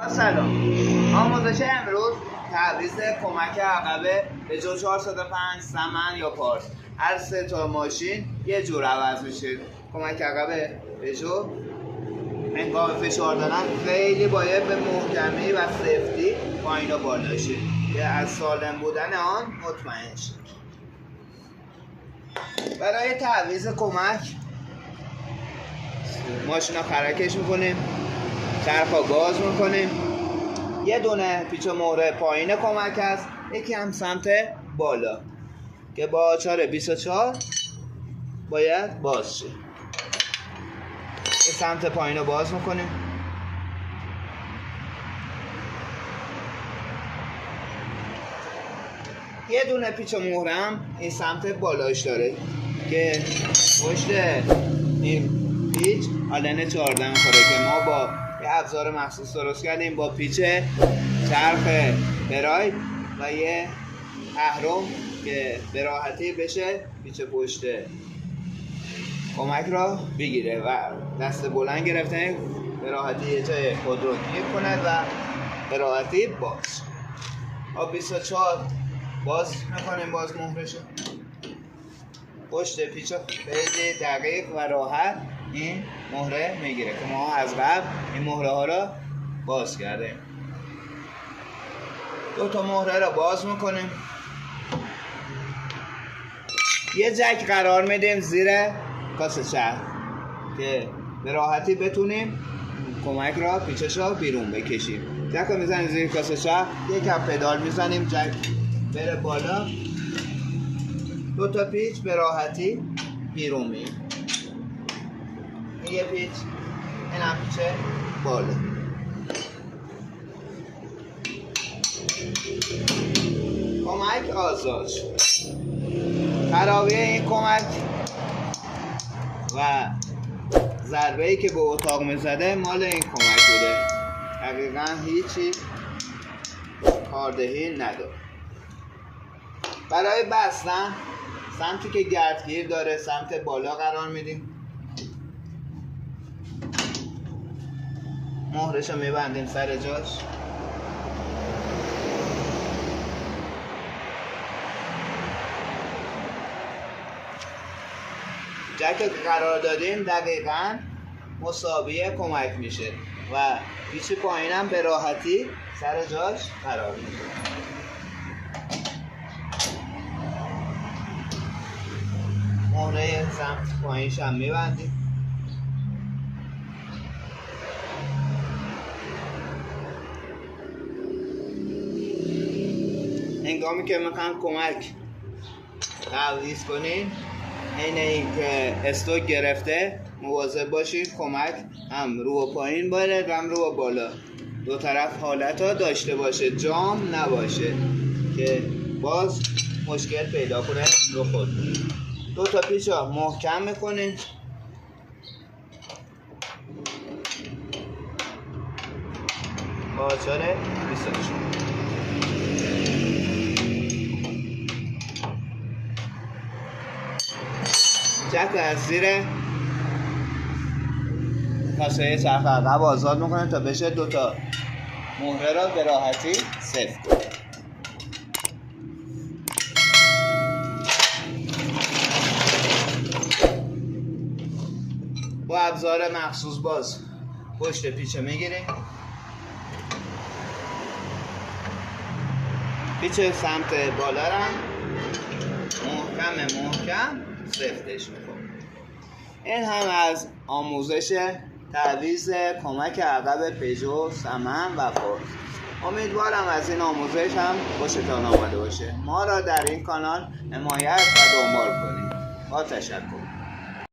سلام. آموزش امروز تعویض کمک عقبه به جو 405 سمن یا پارس. هر سه تا ماشین یه جور عوض میشه. کمک عقبه به جو هنگام فشار دادن خیلی باید به محکمی و سفتی پایین و بالا شه که از سالم بودن آن مطمئن شه. برای تعویض کمک ماشین ها حرکش میکنیم، چرخ گاز میکنیم. یه دونه پیچ و مهره پایین کمک هست، یکی هم سمت بالا که با آچار 24 باید باز شه. سمت پایین رو باز میکنیم. یه دونه پیچ و مهره هم این سمت بالاش داره که پشت این پیچ آلن 14 میخوره که ما با یه ابزار مخصوص درست کردیم با پیچ چرخ برای و یه اهرم که به راحتی بشه پیچ پشت کمک را بگیره و دست بلند گرفتن به راحتی یه جای خود رو گیر کند و به راحتی باز. با 24 باز میکنیم، باز مهرشو پشت پیچ خیلی دقیق و راحت این مهره میگیره که ما از قبل این مهره ها را باز کردیم. دو تا مهره را باز میکنیم. یه جک قرار میدیم زیر کاسه چرخ که به راحتی بتونیم کمک را پیچش را بیرون بکشیم. جک رو میزنیم زیر کاسه چرخ، یک کم پدال میزنیم جک بره بالا، دو تا پیچ به راحتی بیرون میاد. این یه پیچ، این هم پیچ بالا. کمک آزاد شد. خرابی این کمک و ضربه‌ای که به اتاق میزده مال این کمک بوده. دقیقا هیچی کاردهی نداره. برای بستن سمتی که گردگیر داره سمت بالا قرار میدیم، مهرشو میبندیم سر جاش. جک که قرار دادیم دقیقاً مساوی کمک میشه و پیچ پایینم به راحتی سر جاش قرار میده. مهره سمت پایینش هم میبندیم. هنگامی که میخوام کمک تعویض کنیم این که استوک گرفته مواظب باشید کمک هم رو و پایین باید هم رو و بالا دو طرف حالت ها داشته باشه، جام نباشه که باز مشکل پیدا کنه رو خود. دو تا پیچ ها محکم میکنیم. با آچار 24 جک از زیر کاسه چرخ عقب آزاد میکنیم تا بشه دو تا مهره را به راحتی سفت کنیم. با ابزار مخصوص باز پشت پیچ میگیریم، پیچ سمت بالا را محکم سفتش میکنیم. این هم از آموزش تعویض کمک عقب پژو سمن و پارس. امیدوارم از این آموزش هم خوشتان آمده باشه. ما را در این کانال حمایت و دنبال کنید. با تشکر.